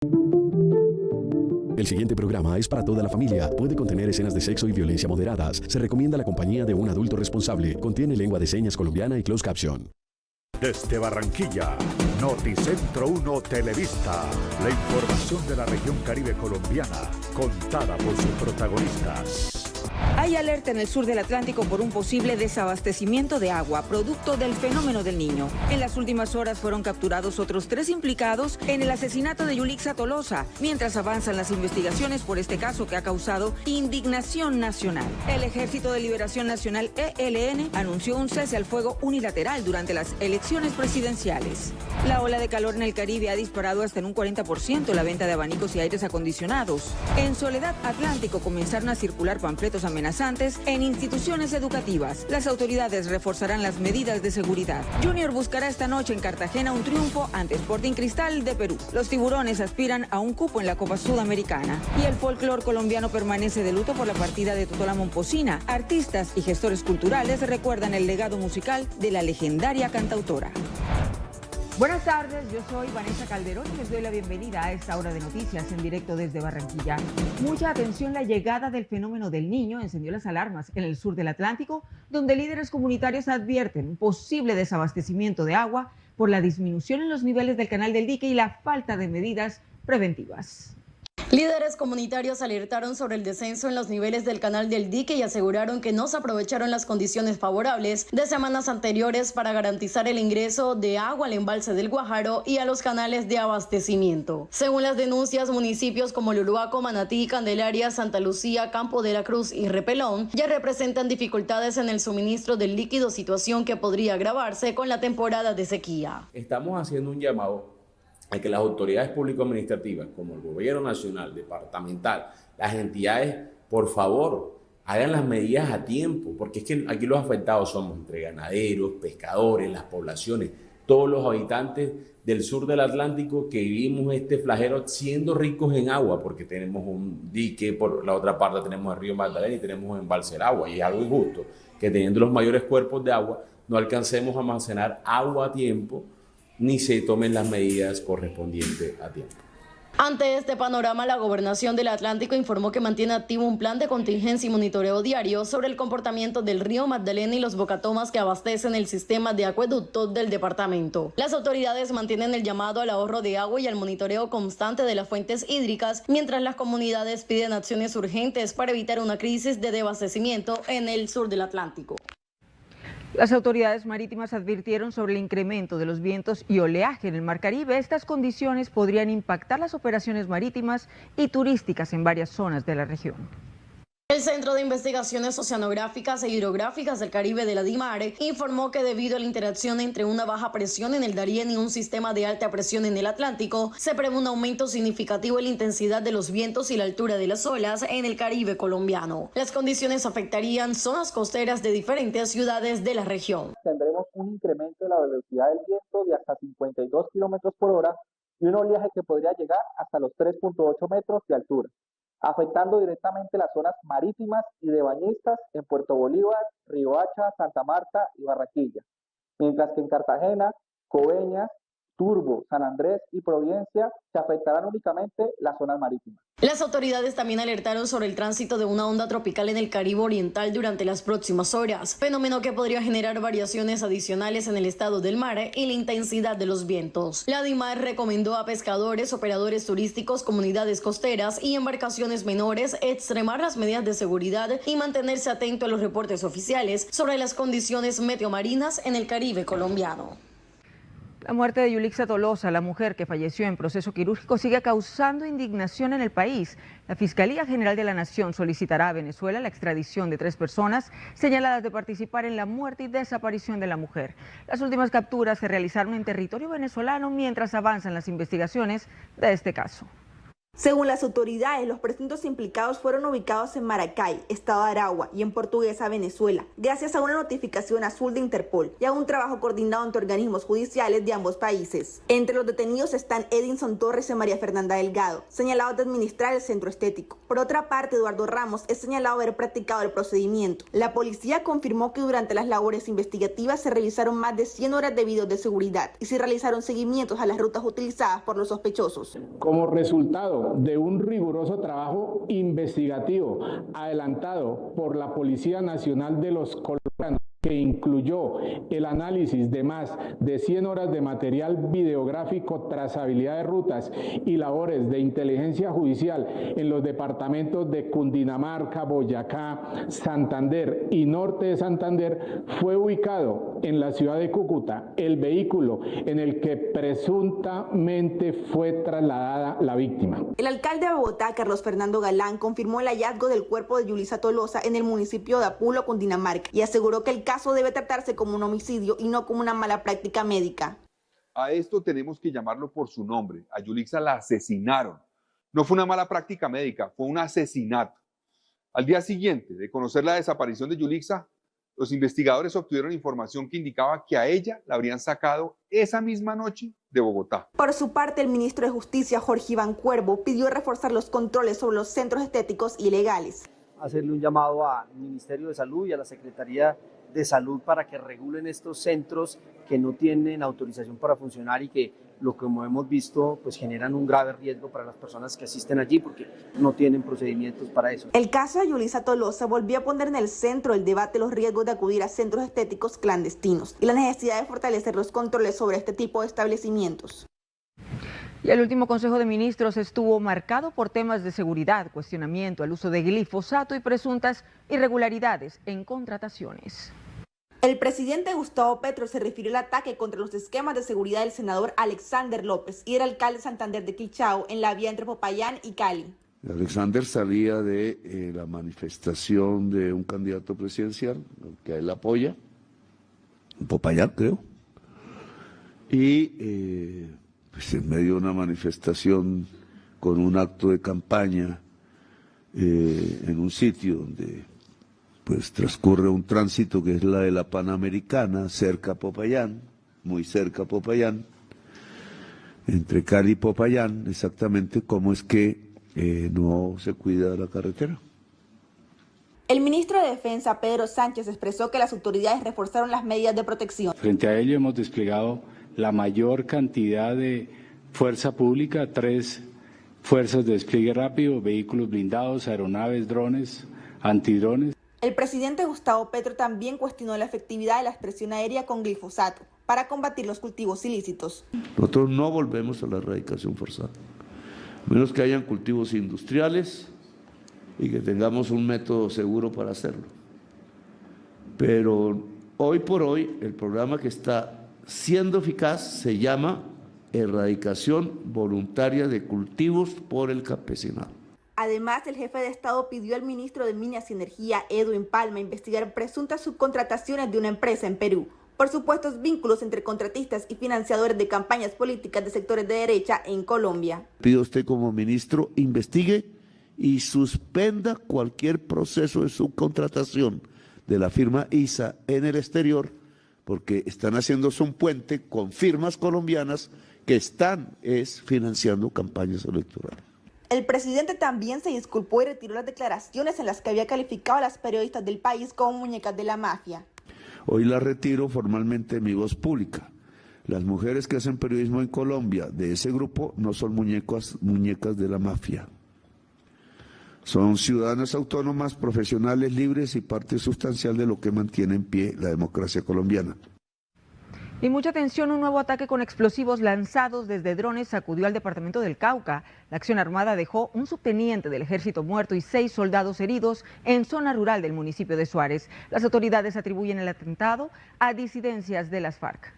El siguiente programa es para toda la familia. Puede contener escenas de sexo y violencia moderadas. Se recomienda la compañía de un adulto responsable. Contiene lengua de señas colombiana y closed caption. Desde Barranquilla, Noticentro 1 Televista. La información de la región Caribe colombiana, contada por sus protagonistas. Hay alerta en el sur del Atlántico por un posible desabastecimiento de agua, producto del fenómeno del Niño. En las últimas horas fueron capturados otros 3 implicados en el asesinato de Yulixa Tolosa, mientras avanzan las investigaciones por este caso que ha causado indignación nacional. El Ejército de Liberación Nacional, ELN, anunció un cese al fuego unilateral durante las elecciones presidenciales. La ola de calor en el Caribe ha disparado hasta en un 40% la venta de abanicos y aires acondicionados. En Soledad Atlántico comenzaron a circular panfletos amenazantes en instituciones educativas. Las autoridades reforzarán las medidas de seguridad. Junior buscará esta noche en Cartagena un triunfo ante Sporting Cristal de Perú. Los tiburones aspiran a un cupo en la Copa Sudamericana. Y el folclor colombiano permanece de luto por la partida de Totola Momposina. Artistas y gestores culturales recuerdan el legado musical de la legendaria cantautora. Buenas tardes, yo soy Vanessa Calderón y les doy la bienvenida a esta hora de noticias en directo desde Barranquilla. Mucha atención, la llegada del fenómeno del Niño encendió las alarmas en el sur del Atlántico, donde líderes comunitarios advierten un posible desabastecimiento de agua por la disminución en los niveles del canal del dique y la falta de medidas preventivas. Líderes comunitarios alertaron sobre el descenso en los niveles del canal del dique y aseguraron que no se aprovecharon las condiciones favorables de semanas anteriores para garantizar el ingreso de agua al embalse del Guajaro y a los canales de abastecimiento. Según las denuncias, municipios como Luluaco, Manatí, Candelaria, Santa Lucía, Campo de la Cruz y Repelón ya representan dificultades en el suministro del líquido, situación que podría agravarse con la temporada de sequía. Estamos haciendo un llamado a que las autoridades público-administrativas, como el gobierno nacional, departamental, las entidades, por favor, hagan las medidas a tiempo, porque es que aquí los afectados somos entre ganaderos, pescadores, las poblaciones, todos los habitantes del sur del Atlántico que vivimos este flagelo siendo ricos en agua, porque tenemos un dique, por la otra parte tenemos el río Magdalena y tenemos un embalse del agua, y es algo injusto que teniendo los mayores cuerpos de agua no alcancemos a almacenar agua a tiempo, ni se tomen las medidas correspondientes a tiempo. Ante este panorama, la Gobernación del Atlántico informó que mantiene activo un plan de contingencia y monitoreo diario sobre el comportamiento del río Magdalena y los bocatomas que abastecen el sistema de acueducto del departamento. Las autoridades mantienen el llamado al ahorro de agua y al monitoreo constante de las fuentes hídricas, mientras las comunidades piden acciones urgentes para evitar una crisis de desabastecimiento en el sur del Atlántico. Las autoridades marítimas advirtieron sobre el incremento de los vientos y oleaje en el Mar Caribe. Estas condiciones podrían impactar las operaciones marítimas y turísticas en varias zonas de la región. El Centro de Investigaciones Oceanográficas e Hidrográficas del Caribe de la DIMARE informó que debido a la interacción entre una baja presión en el Darién y un sistema de alta presión en el Atlántico, se prevé un aumento significativo en la intensidad de los vientos y la altura de las olas en el Caribe colombiano. Las condiciones afectarían zonas costeras de diferentes ciudades de la región. Tendremos un incremento de la velocidad del viento de hasta 52 kilómetros por hora y un oleaje que podría llegar hasta los 3.8 metros de altura, afectando directamente las zonas marítimas y de bañistas en Puerto Bolívar, Riohacha, Santa Marta y Barranquilla, mientras que en Cartagena, Coveñas, Turbo, San Andrés y Providencia se afectarán únicamente las zonas marítimas. Las autoridades también alertaron sobre el tránsito de una onda tropical en el Caribe Oriental durante las próximas horas, fenómeno que podría generar variaciones adicionales en el estado del mar y la intensidad de los vientos. La DIMAR recomendó a pescadores, operadores turísticos, comunidades costeras y embarcaciones menores extremar las medidas de seguridad y mantenerse atento a los reportes oficiales sobre las condiciones meteomarinas en el Caribe colombiano. La muerte de Yulixa Tolosa, la mujer que falleció en proceso quirúrgico, sigue causando indignación en el país. La Fiscalía General de la Nación solicitará a Venezuela la extradición de 3 personas señaladas de participar en la muerte y desaparición de la mujer. Las últimas capturas se realizaron en territorio venezolano mientras avanzan las investigaciones de este caso. Según las autoridades, los presuntos implicados fueron ubicados en Maracay, estado de Aragua, y en Portuguesa, Venezuela, gracias a una notificación azul de Interpol y a un trabajo coordinado entre organismos judiciales de ambos países. Entre los detenidos están Edinson Torres y María Fernanda Delgado, señalados de administrar el centro estético. Por otra parte, Eduardo Ramos es señalado de haber practicado el procedimiento. La policía confirmó que durante las labores investigativas se revisaron más de 100 horas de videos de seguridad y se realizaron seguimientos a las rutas utilizadas por los sospechosos. Como resultado de un riguroso trabajo investigativo adelantado por la Policía Nacional de los Colombianos, que incluyó el análisis de más de 100 horas de material videográfico, trazabilidad de rutas y labores de inteligencia judicial en los departamentos de Cundinamarca, Boyacá, Santander y Norte de Santander, fue ubicado en la ciudad de Cúcuta el vehículo en el que presuntamente fue trasladada la víctima. El alcalde de Bogotá, Carlos Fernando Galán, confirmó el hallazgo del cuerpo de Yulisa Tolosa en el municipio de Apulo, Cundinamarca, y aseguró que el caso debe tratarse como un homicidio y no como una mala práctica médica. A esto tenemos que llamarlo por su nombre. A Yulisa la asesinaron. No fue una mala práctica médica, fue un asesinato. Al día siguiente de conocer la desaparición de Yulisa, los investigadores obtuvieron información que indicaba que a ella la habrían sacado esa misma noche de Bogotá. Por su parte, el ministro de Justicia, Jorge Iván Cuervo, pidió reforzar los controles sobre los centros estéticos ilegales. Hacerle un llamado al Ministerio de Salud y a la Secretaría de Salud para que regulen estos centros que no tienen autorización para funcionar y que, lo que hemos visto, pues generan un grave riesgo para las personas que asisten allí porque no tienen procedimientos para eso. El caso de Yulisa Tolosa volvió a poner en el centro del debate los riesgos de acudir a centros estéticos clandestinos y la necesidad de fortalecer los controles sobre este tipo de establecimientos. Y el último Consejo de Ministros estuvo marcado por temas de seguridad, cuestionamiento al uso de glifosato y presuntas irregularidades en contrataciones. El presidente Gustavo Petro se refirió al ataque contra los esquemas de seguridad del senador Alexander López y el alcalde de Santander de Quilichao en la vía entre Popayán y Cali. Alexander salía de la manifestación de un candidato presidencial, que a él apoya, en Popayán creo, y pues en medio de una manifestación con un acto de campaña en un sitio donde pues transcurre un tránsito que es la de la Panamericana, cerca a Popayán, muy cerca a Popayán, entre Cali y Popayán, exactamente cómo es que no se cuida la carretera. El ministro de Defensa, Pedro Sánchez, expresó que las autoridades reforzaron las medidas de protección. Frente a ello hemos desplegado la mayor cantidad de fuerza pública, 3 fuerzas de despliegue rápido, vehículos blindados, aeronaves, drones, antidrones. El presidente Gustavo Petro también cuestionó la efectividad de la expresión aérea con glifosato para combatir los cultivos ilícitos. Nosotros no volvemos a la erradicación forzada, a menos que hayan cultivos industriales y que tengamos un método seguro para hacerlo. Pero hoy por hoy el programa que está siendo eficaz se llama erradicación voluntaria de cultivos por el campesinado. Además, el jefe de Estado pidió al ministro de Minas y Energía, Edwin Palma, investigar presuntas subcontrataciones de una empresa en Perú por supuestos vínculos entre contratistas y financiadores de campañas políticas de sectores de derecha en Colombia. Pido a usted como ministro investigue y suspenda cualquier proceso de subcontratación de la firma ISA en el exterior, porque están haciéndose un puente con firmas colombianas que están financiando campañas electorales. El presidente también se disculpó y retiró las declaraciones en las que había calificado a las periodistas del país como muñecas de la mafia. Hoy la retiro formalmente de mi voz pública. Las mujeres que hacen periodismo en Colombia de ese grupo no son muñecas de la mafia. Son ciudadanas autónomas, profesionales libres y parte sustancial de lo que mantiene en pie la democracia colombiana. Y mucha atención, un nuevo ataque con explosivos lanzados desde drones sacudió al departamento del Cauca. La acción armada dejó un subteniente del ejército muerto y 6 soldados heridos en zona rural del municipio de Suárez. Las autoridades atribuyen el atentado a disidencias de las FARC.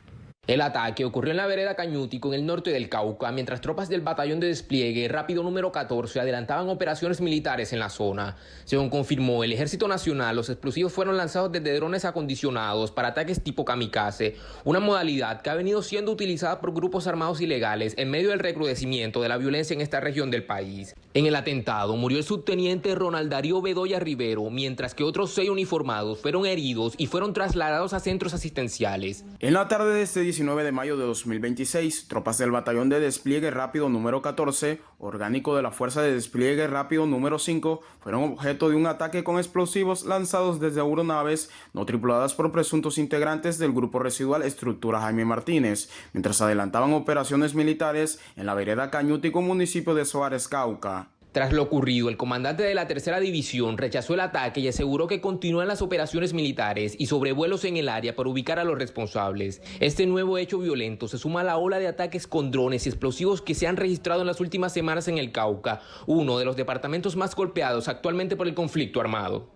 El ataque ocurrió en la vereda Cañútico, en el norte del Cauca, mientras tropas del batallón de despliegue rápido número 14 adelantaban operaciones militares en la zona. Según confirmó el Ejército Nacional, los explosivos fueron lanzados desde drones acondicionados para ataques tipo kamikaze, una modalidad que ha venido siendo utilizada por grupos armados ilegales en medio del recrudecimiento de la violencia en esta región del país. En el atentado murió el subteniente Ronald Darío Bedoya Rivero, mientras que otros 6 uniformados fueron heridos y fueron trasladados a centros asistenciales. En la tarde de este 19 de mayo de 2026, tropas del Batallón de Despliegue Rápido número 14, orgánico de la Fuerza de Despliegue Rápido número 5, fueron objeto de un ataque con explosivos lanzados desde aeronaves no tripuladas por presuntos integrantes del grupo residual Estructura Jaime Martínez, mientras adelantaban operaciones militares en la vereda Cañútico, municipio de Suárez, Cauca. Tras lo ocurrido, el comandante de la tercera división rechazó el ataque y aseguró que continúan las operaciones militares y sobrevuelos en el área para ubicar a los responsables. Este nuevo hecho violento se suma a la ola de ataques con drones y explosivos que se han registrado en las últimas semanas en el Cauca, uno de los departamentos más golpeados actualmente por el conflicto armado.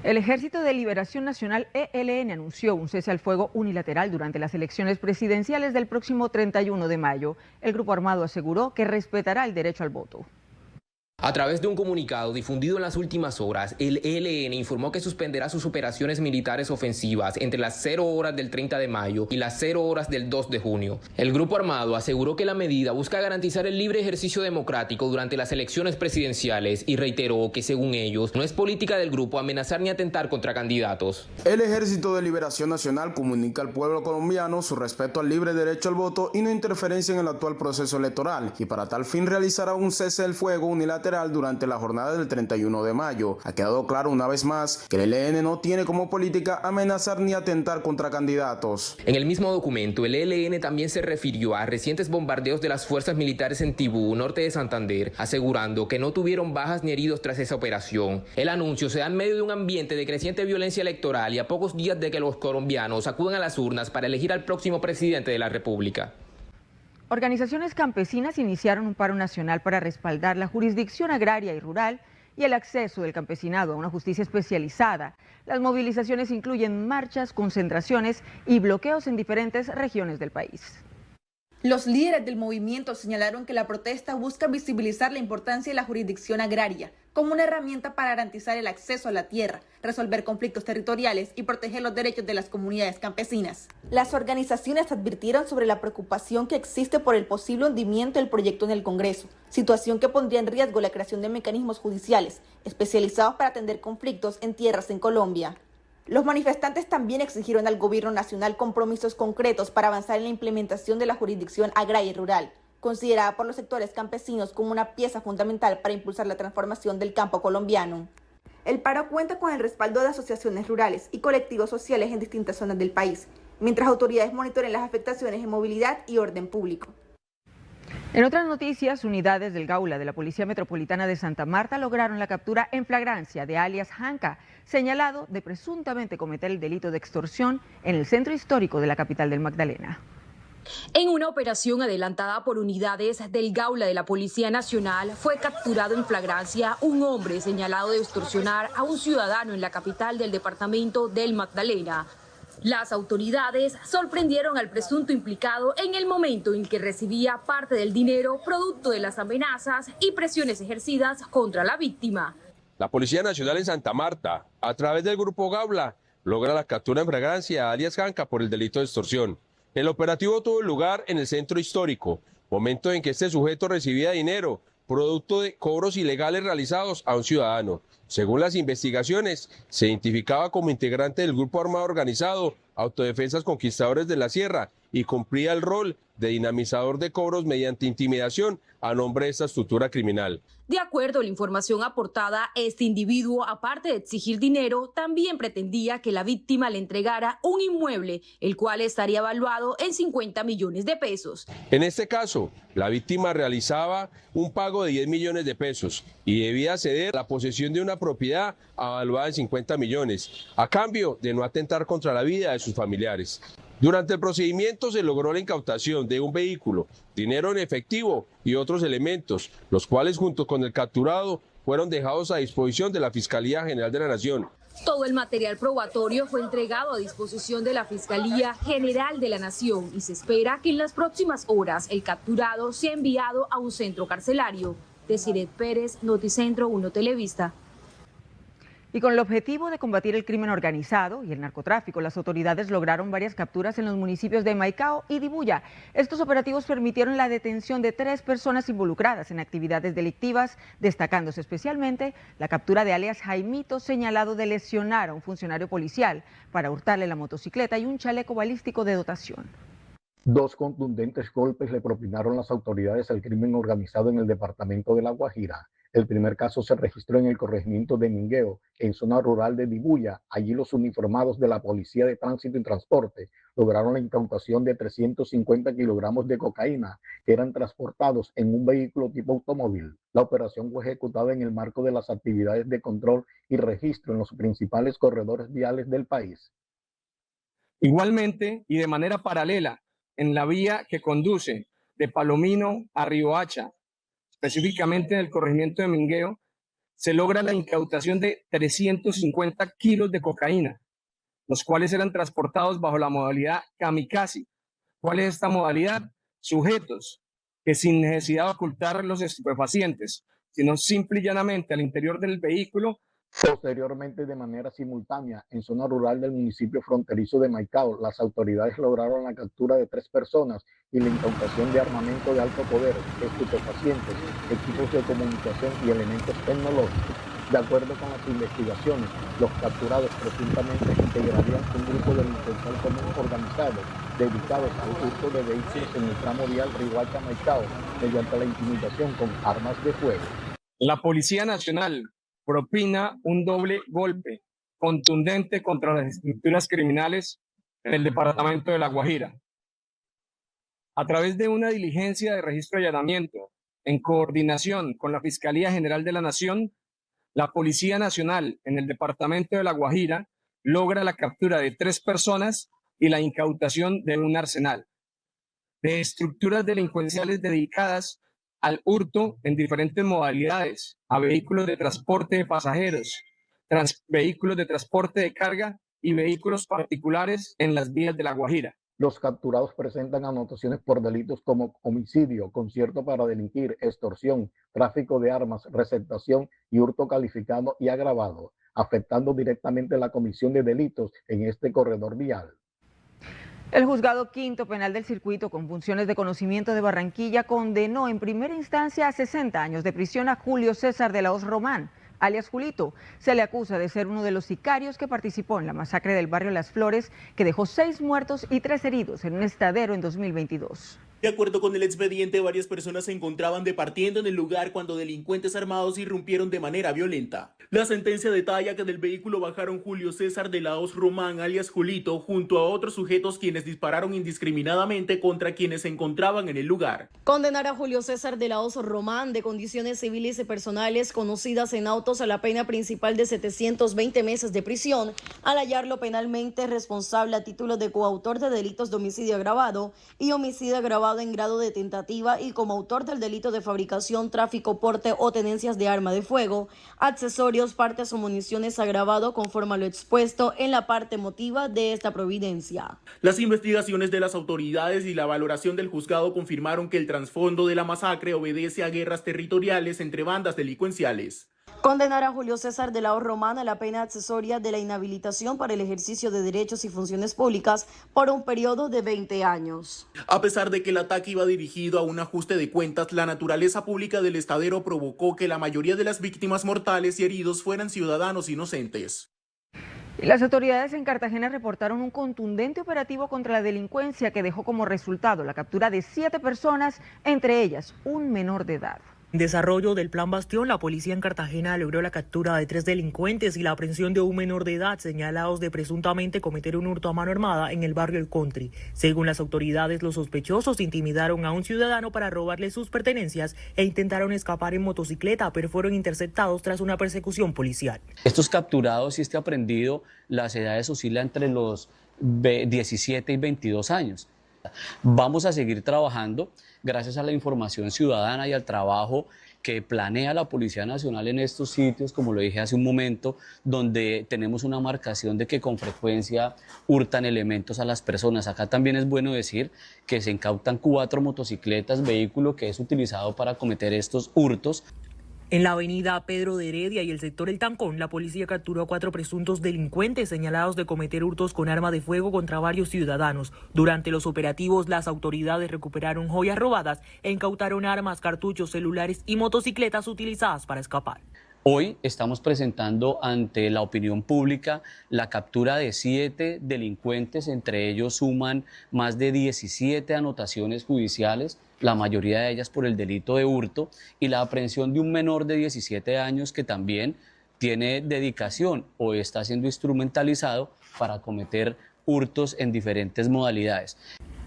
El Ejército de Liberación Nacional, ELN, anunció un cese al fuego unilateral durante las elecciones presidenciales del próximo 31 de mayo. El grupo armado aseguró que respetará el derecho al voto. A través de un comunicado difundido en las últimas horas, el ELN informó que suspenderá sus operaciones militares ofensivas entre las 0 horas del 30 de mayo y las 0 horas del 2 de junio. El grupo armado aseguró que la medida busca garantizar el libre ejercicio democrático durante las elecciones presidenciales y reiteró que, según ellos, no es política del grupo amenazar ni atentar contra candidatos. El Ejército de Liberación Nacional comunica al pueblo colombiano su respeto al libre derecho al voto y no interferencia en el actual proceso electoral, y para tal fin realizará un cese del fuego unilateral durante la jornada del 31 de mayo. Ha quedado claro una vez más que el ELN no tiene como política amenazar ni atentar contra candidatos. En el mismo documento, el ELN también se refirió a recientes bombardeos de las fuerzas militares en Tibú, norte de Santander, asegurando que no tuvieron bajas ni heridos tras esa operación. El anuncio se da en medio de un ambiente de creciente violencia electoral y a pocos días de que los colombianos acudan a las urnas para elegir al próximo presidente de la República. Organizaciones campesinas iniciaron un paro nacional para respaldar la jurisdicción agraria y rural y el acceso del campesinado a una justicia especializada. Las movilizaciones incluyen marchas, concentraciones y bloqueos en diferentes regiones del país. Los líderes del movimiento señalaron que la protesta busca visibilizar la importancia de la jurisdicción agraria como una herramienta para garantizar el acceso a la tierra, resolver conflictos territoriales y proteger los derechos de las comunidades campesinas. Las organizaciones advirtieron sobre la preocupación que existe por el posible hundimiento del proyecto en el Congreso, situación que pondría en riesgo la creación de mecanismos judiciales especializados para atender conflictos en tierras en Colombia. Los manifestantes también exigieron al gobierno nacional compromisos concretos para avanzar en la implementación de la jurisdicción agraria y rural, considerada por los sectores campesinos como una pieza fundamental para impulsar la transformación del campo colombiano. El paro cuenta con el respaldo de asociaciones rurales y colectivos sociales en distintas zonas del país, mientras autoridades monitorean las afectaciones en movilidad y orden público. En otras noticias, unidades del Gaula de la Policía Metropolitana de Santa Marta lograron la captura en flagrancia de alias Janka, señalado de presuntamente cometer el delito de extorsión en el centro histórico de la capital del Magdalena. En una operación adelantada por unidades del Gaula de la Policía Nacional, fue capturado en flagrancia un hombre señalado de extorsionar a un ciudadano en la capital del departamento del Magdalena. Las autoridades sorprendieron al presunto implicado en el momento en que recibía parte del dinero producto de las amenazas y presiones ejercidas contra la víctima. La Policía Nacional en Santa Marta, a través del Grupo Gaula, logra la captura en flagrancia a alias Janka por el delito de extorsión. El operativo tuvo lugar en el centro histórico, momento en que este sujeto recibía dinero, producto de cobros ilegales realizados a un ciudadano. Según las investigaciones, se identificaba como integrante del grupo armado organizado Autodefensas Conquistadores de la Sierra y cumplía el rol de dinamizador de cobros mediante intimidación a nombre de esta estructura criminal. De acuerdo a la información aportada, este individuo, aparte de exigir dinero, también pretendía que la víctima le entregara un inmueble, el cual estaría evaluado en 50 millones de pesos. En este caso, la víctima realizaba un pago de 10 millones de pesos y debía ceder la posesión de una propiedad avaluada en 50 millones, a cambio de no atentar contra la vida de sus familiares. Durante el procedimiento se logró la incautación de un vehículo, dinero en efectivo y otros elementos, los cuales junto con el capturado fueron dejados a disposición de la Fiscalía General de la Nación. Todo el material probatorio fue entregado a disposición de la Fiscalía General de la Nación y se espera que en las próximas horas el capturado sea enviado a un centro carcelario. Desiret Pérez, Noticentro 1 Televista. Y con el objetivo de combatir el crimen organizado y el narcotráfico, las autoridades lograron varias capturas en los municipios de Maicao y Dibuya. Estos operativos permitieron la detención de 3 personas involucradas en actividades delictivas, destacándose especialmente la captura de alias Jaimito, señalado de lesionar a un funcionario policial para hurtarle la motocicleta y un chaleco balístico de dotación. 2 contundentes golpes le propinaron las autoridades al crimen organizado en el departamento de La Guajira. El primer caso se registró en el corregimiento de Mingueo, en zona rural de Dibuya. Allí los uniformados de la Policía de Tránsito y Transporte lograron la incautación de 350 kilogramos de cocaína que eran transportados en un vehículo tipo automóvil. La operación fue ejecutada en el marco de las actividades de control y registro en los principales corredores viales del país. Igualmente y de manera paralela, en la vía que conduce de Palomino a Riohacha, específicamente en el corregimiento de Mingueo, se logra la incautación de 350 kilos de cocaína, los cuales eran transportados bajo la modalidad kamikaze. ¿Cuál es esta modalidad? Sujetos que sin necesidad de ocultar los estupefacientes, sino simple y llanamente al interior del vehículo. Posteriormente, de manera simultánea, en zona rural del municipio fronterizo de Maicao, las autoridades lograron la captura de 3 personas y la incautación de armamento de alto poder, estupefacientes, equipos de comunicación y elementos tecnológicos. De acuerdo con las investigaciones, los capturados presuntamente integrarían un grupo delincuencial común organizado dedicados al uso de vehículos en el tramo vial Riohacha-Maicao mediante la intimidación con armas de fuego. La Policía Nacional propina un doble golpe contundente contra las estructuras criminales en el departamento de La Guajira. A través de una diligencia de registro y allanamiento, en coordinación con la Fiscalía General de la Nación, la Policía Nacional en el departamento de La Guajira logra la captura de 3 personas y la incautación de un arsenal de estructuras delincuenciales dedicadas al hurto en diferentes modalidades, a vehículos de transporte de pasajeros, vehículos de transporte de carga y vehículos particulares en las vías de La Guajira. Los capturados presentan anotaciones por delitos como homicidio, concierto para delinquir, extorsión, tráfico de armas, receptación y hurto calificado y agravado, afectando directamente la comisión de delitos en este corredor vial. El juzgado quinto penal del circuito con funciones de conocimiento de Barranquilla condenó en primera instancia a 60 años de prisión a Julio César de la Hoz Román, alias Julito. Se le acusa de ser uno de los sicarios que participó en la masacre del barrio Las Flores, que dejó 6 muertos y 3 heridos en un estadero en 2022. De acuerdo con el expediente, varias personas se encontraban departiendo en el lugar cuando delincuentes armados irrumpieron de manera violenta. La sentencia detalla que del vehículo bajaron Julio César de la Hoz Román, alias Julito, junto a otros sujetos quienes dispararon indiscriminadamente contra quienes se encontraban en el lugar. Condenar a Julio César de la Hoz Román, de condiciones civiles y personales conocidas en autos, a la pena principal de 720 meses de prisión, al hallarlo penalmente responsable a título de coautor de delitos de homicidio agravado y homicidio agravado en grado de tentativa y como autor del delito de fabricación, tráfico, porte o tenencias de arma de fuego, accesorios, partes o municiones agravado conforme a lo expuesto en la parte motiva de esta providencia. Las investigaciones de las autoridades y la valoración del juzgado confirmaron que el trasfondo de la masacre obedece a guerras territoriales entre bandas delincuenciales. Condenar a Julio César de la Hoz Román a la pena accesoria de la inhabilitación para el ejercicio de derechos y funciones públicas por un periodo de 20 años. A pesar de que el ataque iba dirigido a un ajuste de cuentas, la naturaleza pública del estadero provocó que la mayoría de las víctimas mortales y heridos fueran ciudadanos inocentes. Las autoridades en Cartagena reportaron un contundente operativo contra la delincuencia que dejó como resultado la captura de 7 personas, entre ellas un menor de edad. En desarrollo del Plan Bastión, la policía en Cartagena logró la captura de 3 delincuentes y la aprehensión de un menor de edad señalados de presuntamente cometer un hurto a mano armada en el barrio El Country. Según las autoridades, los sospechosos intimidaron a un ciudadano para robarle sus pertenencias e intentaron escapar en motocicleta, pero fueron interceptados tras una persecución policial. Estos capturados y este aprehendido, las edades oscilan entre los 17 y 22 años. Vamos a seguir trabajando gracias a la información ciudadana y al trabajo que planea la Policía Nacional en estos sitios, como lo dije hace un momento, donde tenemos una marcación de que con frecuencia hurtan elementos a las personas. Acá también es bueno decir que se incautan 4 motocicletas, vehículo que es utilizado para cometer estos hurtos. En la avenida Pedro de Heredia y el sector El Tancón, la policía capturó a 4 presuntos delincuentes señalados de cometer hurtos con arma de fuego contra varios ciudadanos. Durante los operativos, las autoridades recuperaron joyas robadas e incautaron armas, cartuchos, celulares y motocicletas utilizadas para escapar. Hoy estamos presentando ante la opinión pública la captura de 7 delincuentes, entre ellos suman más de 17 anotaciones judiciales, la mayoría de ellas por el delito de hurto, y la aprehensión de un menor de 17 años que también tiene dedicación o está siendo instrumentalizado para cometer hurtos en diferentes modalidades.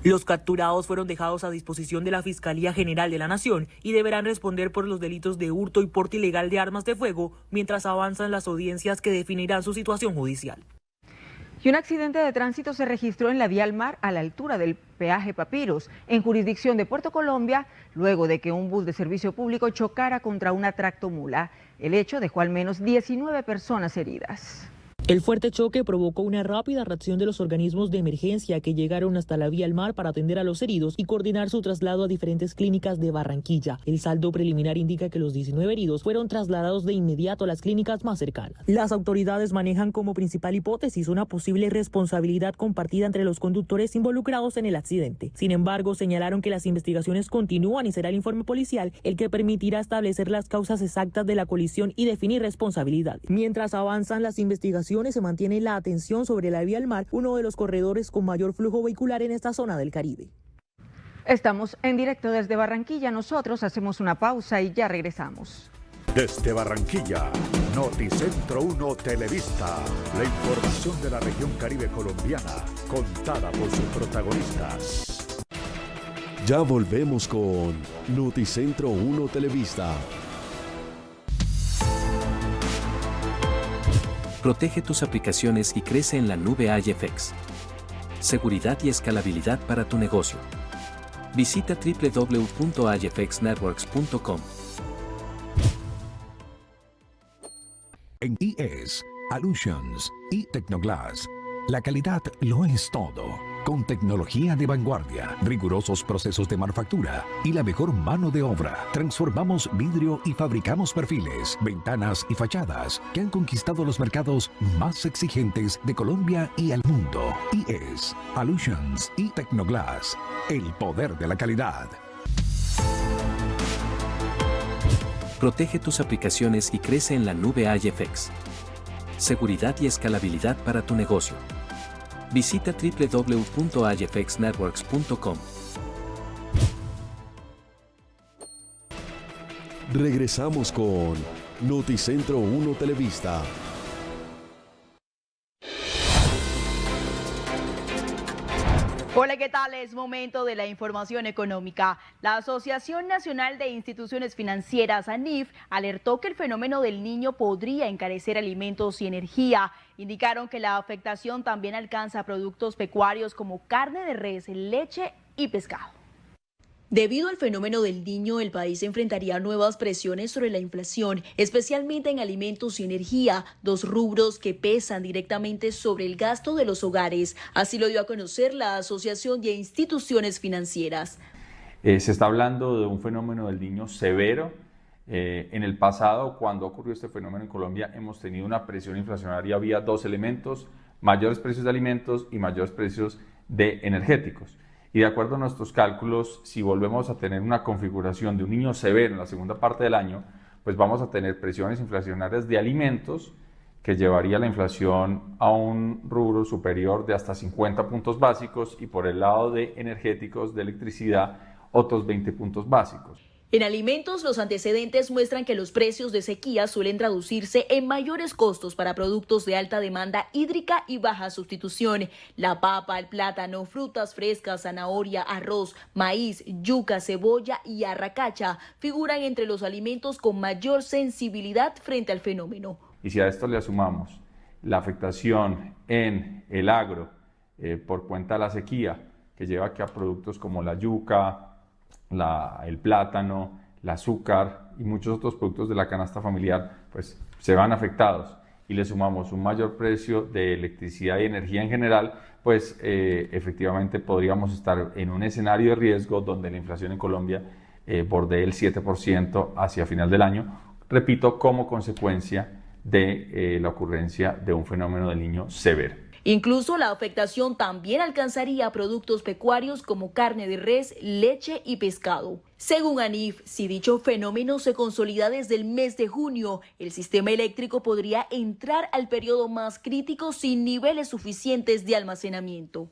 Los capturados fueron dejados a disposición de la Fiscalía General de la Nación y deberán responder por los delitos de hurto y porte ilegal de armas de fuego mientras avanzan las audiencias que definirán su situación judicial. Y un accidente de tránsito se registró en la vía al mar a la altura del peaje Papiros, en jurisdicción de Puerto Colombia, luego de que un bus de servicio público chocara contra una tractomula. El hecho dejó al menos 19 personas heridas. El fuerte choque provocó una rápida reacción de los organismos de emergencia que llegaron hasta la vía al mar para atender a los heridos y coordinar su traslado a diferentes clínicas de Barranquilla. El saldo preliminar indica que los 19 heridos fueron trasladados de inmediato a las clínicas más cercanas. Las autoridades manejan como principal hipótesis una posible responsabilidad compartida entre los conductores involucrados en el accidente. Sin embargo, señalaron que las investigaciones continúan y será el informe policial el que permitirá establecer las causas exactas de la colisión y definir responsabilidades. Mientras avanzan las investigaciones, se mantiene la atención sobre la vía al mar, uno de los corredores con mayor flujo vehicular en esta zona del Caribe. Estamos en directo desde Barranquilla. Nosotros hacemos una pausa y ya regresamos. Desde Barranquilla, Noticentro 1 Televista, la información de la región Caribe colombiana, contada por sus protagonistas. Ya volvemos con Noticentro 1 Televista. Protege tus aplicaciones y crece en la nube IFX. Seguridad y escalabilidad para tu negocio. Visita www.ifxnetworks.com. En IES, Allusions y Tecnoglass, la calidad lo es todo. Con tecnología de vanguardia, rigurosos procesos de manufactura y la mejor mano de obra, transformamos vidrio y fabricamos perfiles, ventanas y fachadas que han conquistado los mercados más exigentes de Colombia y el mundo. IES, Allusions y Tecnoglass, el poder de la calidad. Protege tus aplicaciones y crece en la nube IFX. Seguridad y escalabilidad para tu negocio. Visita www.ifxnetworks.com. Regresamos con Noticentro 1 Televista. Hola, ¿qué tal? Es momento de la información económica. La Asociación Nacional de Instituciones Financieras, ANIF, alertó que el fenómeno del Niño podría encarecer alimentos y energía. Indicaron que la afectación también alcanza productos pecuarios como carne de res, leche y pescado. Debido al fenómeno del Niño, el país enfrentaría nuevas presiones sobre la inflación, especialmente en alimentos y energía, dos rubros que pesan directamente sobre el gasto de los hogares. Así lo dio a conocer la Asociación de Instituciones Financieras. Se está hablando de un fenómeno del Niño severo. En el pasado, cuando ocurrió este fenómeno en Colombia, hemos tenido una presión inflacionaria vía dos elementos: mayores precios de alimentos y mayores precios de energéticos. Y de acuerdo a nuestros cálculos, si volvemos a tener una configuración de un Niño severo en la segunda parte del año, pues vamos a tener presiones inflacionarias de alimentos que llevaría la inflación a un rubro superior de hasta 50 puntos básicos, y por el lado de energéticos, de electricidad, otros 20 puntos básicos. En alimentos, los antecedentes muestran que los precios de sequía suelen traducirse en mayores costos para productos de alta demanda hídrica y baja sustitución. La papa, el plátano, frutas frescas, zanahoria, arroz, maíz, yuca, cebolla y arracacha figuran entre los alimentos con mayor sensibilidad frente al fenómeno. Y si a esto le sumamos la afectación en el agro por cuenta de la sequía, que lleva a que a productos como la yuca, el plátano, el azúcar y muchos otros productos de la canasta familiar, pues se van afectados. Y le sumamos un mayor precio de electricidad y energía en general, pues efectivamente podríamos estar en un escenario de riesgo donde la inflación en Colombia bordee el 7% hacia final del año, repito, como consecuencia de la ocurrencia de un fenómeno del niño severo. Incluso la afectación también alcanzaría a productos pecuarios como carne de res, leche y pescado. Según ANIF, si dicho fenómeno se consolida desde el mes de junio, el sistema eléctrico podría entrar al periodo más crítico sin niveles suficientes de almacenamiento.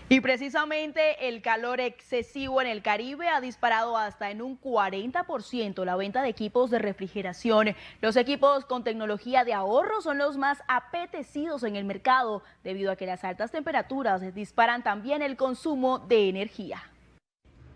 Y precisamente el calor excesivo en el Caribe ha disparado hasta en un 40% la venta de equipos de refrigeración. Los equipos con tecnología de ahorro son los más apetecidos en el mercado, debido a que las altas temperaturas disparan también el consumo de energía.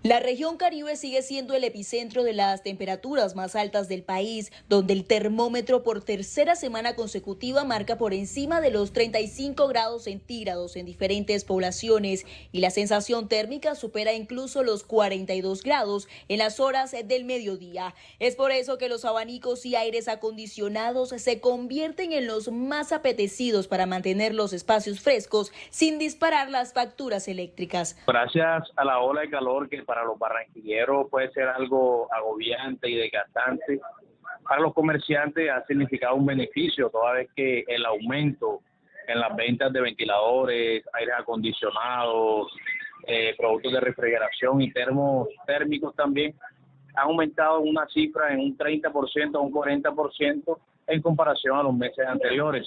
La región Caribe sigue siendo el epicentro de las temperaturas más altas del país, donde el termómetro por tercera semana consecutiva marca por encima de los 35 grados centígrados en diferentes poblaciones y la sensación térmica supera incluso los 42 grados en las horas del mediodía. Es por eso que los abanicos y aires acondicionados se convierten en los más apetecidos para mantener los espacios frescos sin disparar las facturas eléctricas. Gracias a la ola de calor que para los barranquilleros puede ser algo agobiante y desgastante, para los comerciantes ha significado un beneficio, toda vez que el aumento en las ventas de ventiladores, aires acondicionados, productos de refrigeración y térmicos también han aumentado una cifra en un 30% a un 40% en comparación a los meses anteriores.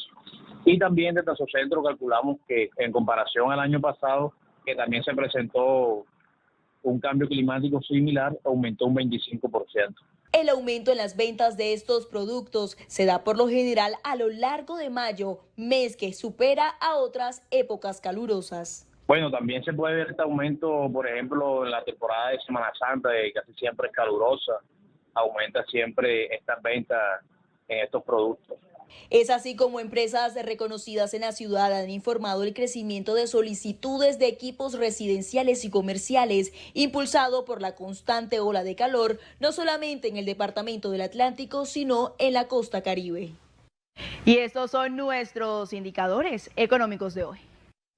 Y también desde Asocentro calculamos que en comparación al año pasado, que también se presentó un cambio climático similar, aumentó un 25%. El aumento en las ventas de estos productos se da por lo general a lo largo de mayo, mes que supera a otras épocas calurosas. Bueno, también se puede ver este aumento, por ejemplo, en la temporada de Semana Santa, que casi siempre es calurosa, aumenta siempre estas ventas en estos productos. Es así como empresas reconocidas en la ciudad han informado el crecimiento de solicitudes de equipos residenciales y comerciales, impulsado por la constante ola de calor, no solamente en el departamento del Atlántico, sino en la costa Caribe. Y estos son nuestros indicadores económicos de hoy.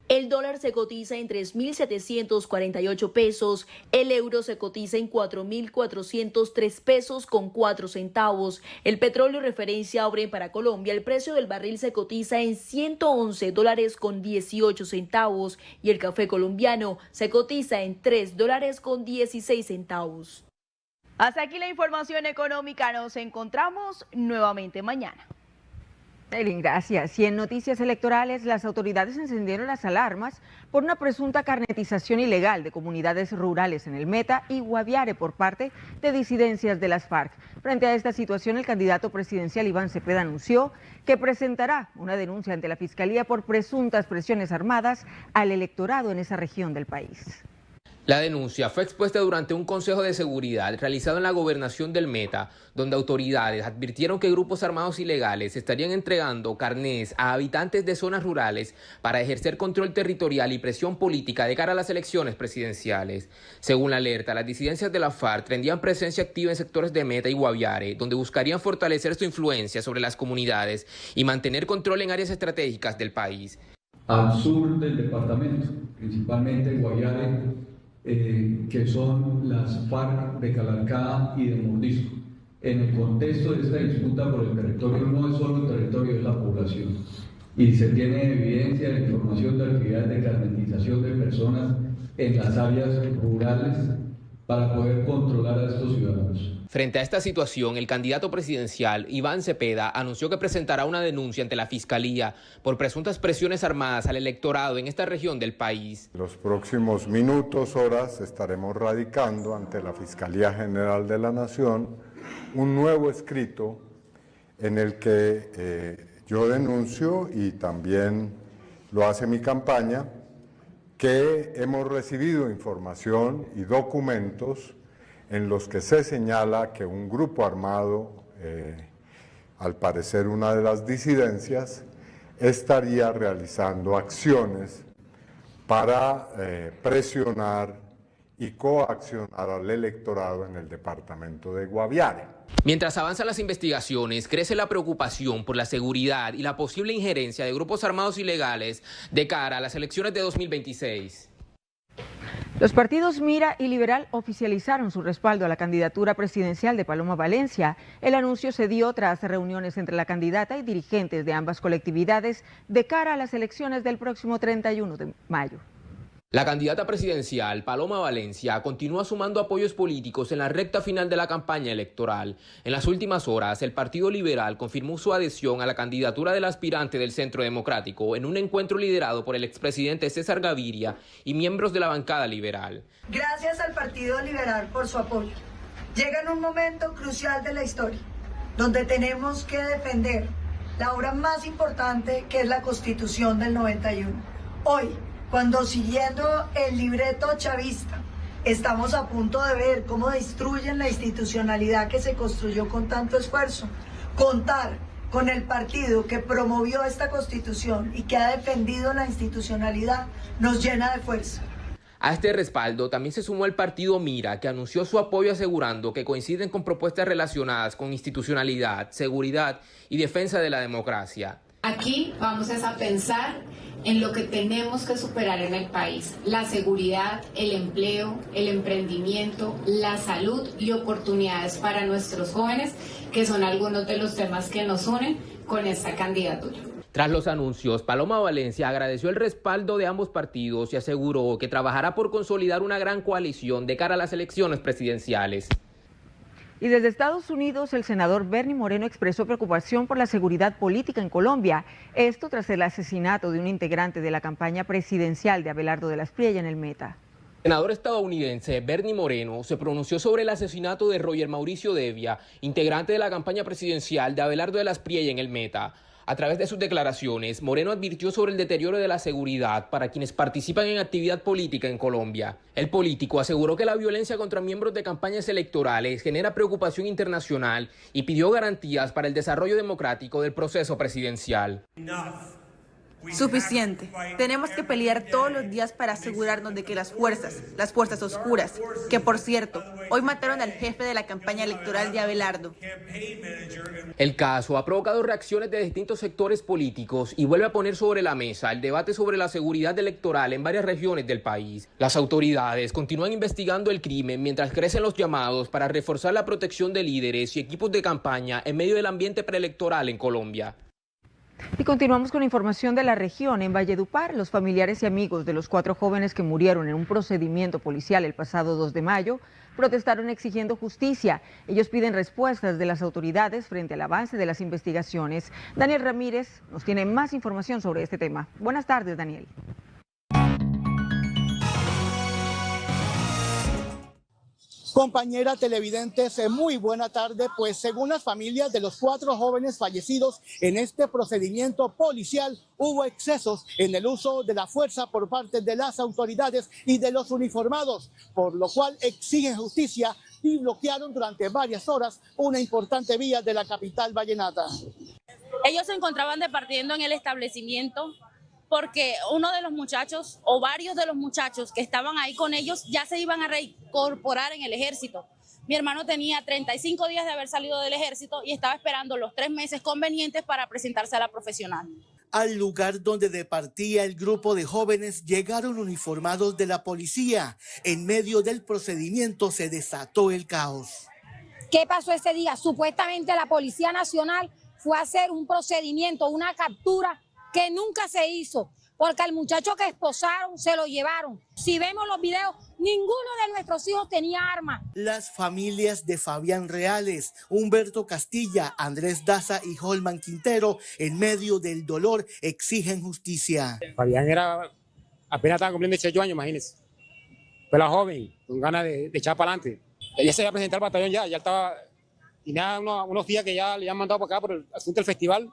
El dólar se cotiza en 3.748 pesos, el euro se cotiza en 4.403 pesos con 4 centavos. El petróleo referencia Brent para Colombia, el precio del barril se cotiza en $111 con 18 centavos y el café colombiano se cotiza en $3 con 16 centavos. Hasta aquí la información económica, nos encontramos nuevamente mañana. Elin, gracias. Y en noticias electorales, las autoridades encendieron las alarmas por una presunta carnetización ilegal de comunidades rurales en el Meta y Guaviare por parte de disidencias de las FARC. Frente a esta situación, el candidato presidencial Iván Cepeda anunció que presentará una denuncia ante la Fiscalía por presuntas presiones armadas al electorado en esa región del país. La denuncia fue expuesta durante un consejo de seguridad realizado en la gobernación del Meta, donde autoridades advirtieron que grupos armados ilegales estarían entregando carnés a habitantes de zonas rurales para ejercer control territorial y presión política de cara a las elecciones presidenciales. Según la alerta, las disidencias de la FARC tendrían presencia activa en sectores de Meta y Guaviare, donde buscarían fortalecer su influencia sobre las comunidades y mantener control en áreas estratégicas del país. Al sur del departamento, principalmente Guaviare, que son las FARC de Calarcá y de Mordisco. En el contexto de esta disputa por el territorio, no es solo el territorio, es la población. Y se tiene evidencia de información de actividades de carnetización de personas en las áreas rurales para poder controlar a estos ciudadanos. Frente a esta situación, el candidato presidencial Iván Cepeda anunció que presentará una denuncia ante la Fiscalía por presuntas presiones armadas al electorado en esta región del país. En los próximos minutos, horas, estaremos radicando ante la Fiscalía General de la Nación un nuevo escrito en el que yo denuncio, y también lo hace mi campaña, que hemos recibido información y documentos en los que se señala que un grupo armado, al parecer una de las disidencias, estaría realizando acciones para presionar y coaccionar al electorado en el departamento de Guaviare. Mientras avanzan las investigaciones, crece la preocupación por la seguridad y la posible injerencia de grupos armados ilegales de cara a las elecciones de 2026. Los partidos Mira y Liberal oficializaron su respaldo a la candidatura presidencial de Paloma Valencia. El anuncio se dio tras reuniones entre la candidata y dirigentes de ambas colectividades de cara a las elecciones del próximo 31 de mayo. La candidata presidencial, Paloma Valencia, continúa sumando apoyos políticos en la recta final de la campaña electoral. En las últimas horas, el Partido Liberal confirmó su adhesión a la candidatura del aspirante del Centro Democrático en un encuentro liderado por el expresidente César Gaviria y miembros de la bancada liberal. Gracias al Partido Liberal por su apoyo. Llega en un momento crucial de la historia, donde tenemos que defender la obra más importante, que es la Constitución del 91. Hoy, cuando siguiendo el libreto chavista, estamos a punto de ver cómo destruyen la institucionalidad que se construyó con tanto esfuerzo. Contar con el partido que promovió esta Constitución y que ha defendido la institucionalidad nos llena de fuerza. A este respaldo también se sumó el partido Mira, que anunció su apoyo asegurando que coinciden con propuestas relacionadas con institucionalidad, seguridad y defensa de la democracia. Aquí vamos a pensar en lo que tenemos que superar en el país: la seguridad, el empleo, el emprendimiento, la salud y oportunidades para nuestros jóvenes, que son algunos de los temas que nos unen con esta candidatura. Tras los anuncios, Paloma Valencia agradeció el respaldo de ambos partidos y aseguró que trabajará por consolidar una gran coalición de cara a las elecciones presidenciales. Y desde Estados Unidos, el senador Bernie Moreno expresó preocupación por la seguridad política en Colombia. Esto tras el asesinato de un integrante de la campaña presidencial de Abelardo de las Priella en el Meta. El senador estadounidense Bernie Moreno se pronunció sobre el asesinato de Roger Mauricio Devia, integrante de la campaña presidencial de Abelardo de las Priella en el Meta. A través de sus declaraciones, Moreno advirtió sobre el deterioro de la seguridad para quienes participan en actividad política en Colombia. El político aseguró que la violencia contra miembros de campañas electorales genera preocupación internacional y pidió garantías para el desarrollo democrático del proceso presidencial. Suficiente. Tenemos que pelear todos los días para asegurarnos de que las fuerzas oscuras, que por cierto, hoy mataron al jefe de la campaña electoral de Abelardo. El caso ha provocado reacciones de distintos sectores políticos y vuelve a poner sobre la mesa el debate sobre la seguridad electoral en varias regiones del país. Las autoridades continúan investigando el crimen mientras crecen los llamados para reforzar la protección de líderes y equipos de campaña en medio del ambiente preelectoral en Colombia. Y continuamos con información de la región. En Valledupar, los familiares y amigos de los 4 jóvenes que murieron en un procedimiento policial el pasado 2 de mayo protestaron exigiendo justicia. Ellos piden respuestas de las autoridades frente al avance de las investigaciones. Daniel Ramírez nos tiene más información sobre este tema. Buenas tardes, Daniel. Compañera televidentes, muy buena tarde. Pues según las familias de los 4 jóvenes fallecidos en este procedimiento policial, hubo excesos en el uso de la fuerza por parte de las autoridades y de los uniformados, por lo cual exigen justicia y bloquearon durante varias horas una importante vía de la capital vallenata. Ellos se encontraban departiendo en el establecimiento porque uno de los muchachos o varios de los muchachos que estaban ahí con ellos ya se iban a reincorporar en el ejército. Mi hermano tenía 35 días de haber salido del ejército y estaba esperando los 3 meses convenientes para presentarse a la profesional. Al lugar donde departía el grupo de jóvenes llegaron uniformados de la policía. En medio del procedimiento se desató el caos. ¿Qué pasó ese día? Supuestamente la Policía Nacional fue a hacer un procedimiento, una captura que nunca se hizo, porque al muchacho que esposaron se lo llevaron. Si vemos los videos, ninguno de nuestros hijos tenía arma. Las familias de Fabián Reales, Humberto Castilla, Andrés Daza y Holman Quintero, en medio del dolor, exigen justicia. Fabián apenas estaba cumpliendo 18 años, imagínense. Fue la joven, con ganas de echar para adelante. Ella se iba a presentar al batallón ya estaba, tenía unos días que ya le habían mandado para acá por el asunto del festival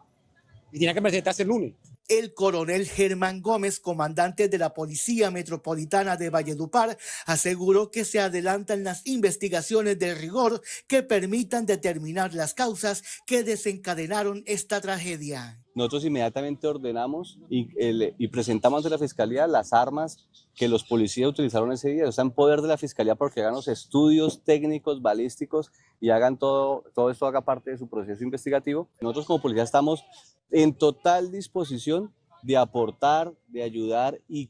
y tenía que presentarse el lunes. El coronel Germán Gómez, comandante de la Policía Metropolitana de Valledupar, aseguró que se adelantan las investigaciones de rigor que permitan determinar las causas que desencadenaron esta tragedia. nosotros inmediatamente ordenamos y presentamos ante la Fiscalía las armas que los policías utilizaron ese día. Está en poder de la Fiscalía porque hagan los estudios técnicos, balísticos y hagan todo esto haga parte de su proceso investigativo. Nosotros como policía estamos en total disposición de aportar, de ayudar y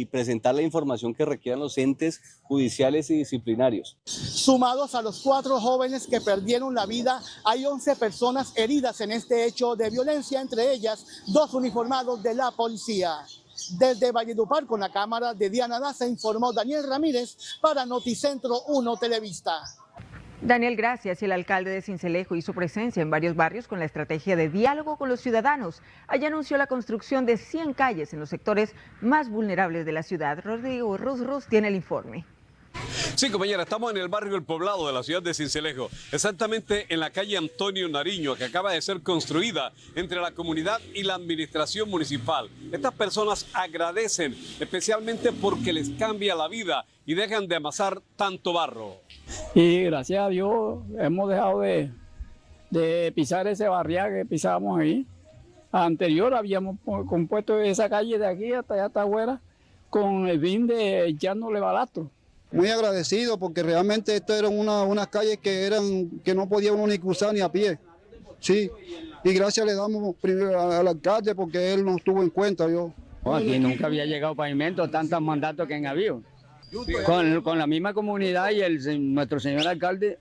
presentar la información que requieran los entes judiciales y disciplinarios. Sumados a los 4 jóvenes que perdieron la vida, hay 11 personas heridas en este hecho de violencia, entre ellas 2 uniformados de la policía. Desde Valledupar, con la cámara de Diana Daza, informó Daniel Ramírez para Noticentro 1 Televista. Daniel, gracias. El alcalde de Sincelejo hizo presencia en varios barrios con la estrategia de diálogo con los ciudadanos. Allí anunció la construcción de 100 calles en los sectores más vulnerables de la ciudad. Rodrigo Ruz tiene el informe. Sí, compañera, estamos en el barrio El Poblado de la ciudad de Sincelejo, exactamente en la calle Antonio Nariño, que acaba de ser construida entre la comunidad y la administración municipal. Estas personas agradecen especialmente porque les cambia la vida y dejan de amasar tanto barro. Y gracias a Dios hemos dejado de pisar ese barrial que pisábamos ahí. Anterior habíamos compuesto esa calle de aquí hasta allá hasta afuera con el fin de echándole balastro. Muy agradecido porque realmente esto eran unas calles que no podía uno ni cruzar ni a pie. Sí, y gracias le damos primero al alcalde porque él nos tuvo en cuenta. Aquí nunca había llegado pavimento, tantos mandatos que han habido. Con la misma comunidad y nuestro señor alcalde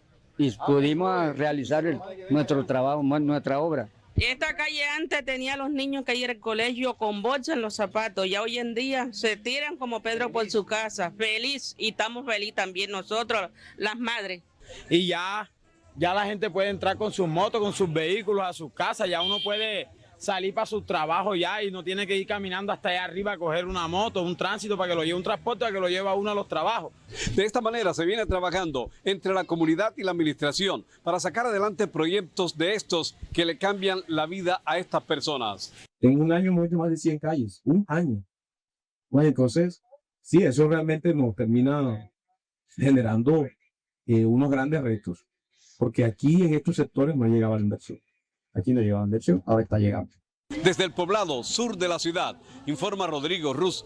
pudimos realizar nuestro trabajo, nuestra obra. Esta calle antes tenía a los niños que ir al colegio con bolsa en los zapatos, ya hoy en día se tiran como Pedro por su casa, feliz, y estamos felices también nosotros, las madres. Y ya la gente puede entrar con sus motos, con sus vehículos a sus casas, ya uno puede salir para su trabajo ya y no tiene que ir caminando hasta allá arriba a coger una moto, un tránsito para que lo lleve, un transporte para que lo lleve a uno a los trabajos. De esta manera se viene trabajando entre la comunidad y la administración para sacar adelante proyectos de estos que le cambian la vida a estas personas. En un año hemos hecho más de 100 calles, un año. Bueno, entonces, sí, eso realmente nos termina generando unos grandes retos, porque aquí en estos sectores no llegaba la inversión. Aquí no llegaba la inversión, ahora está llegando. Desde el poblado sur de la ciudad, informa Rodrigo Ruz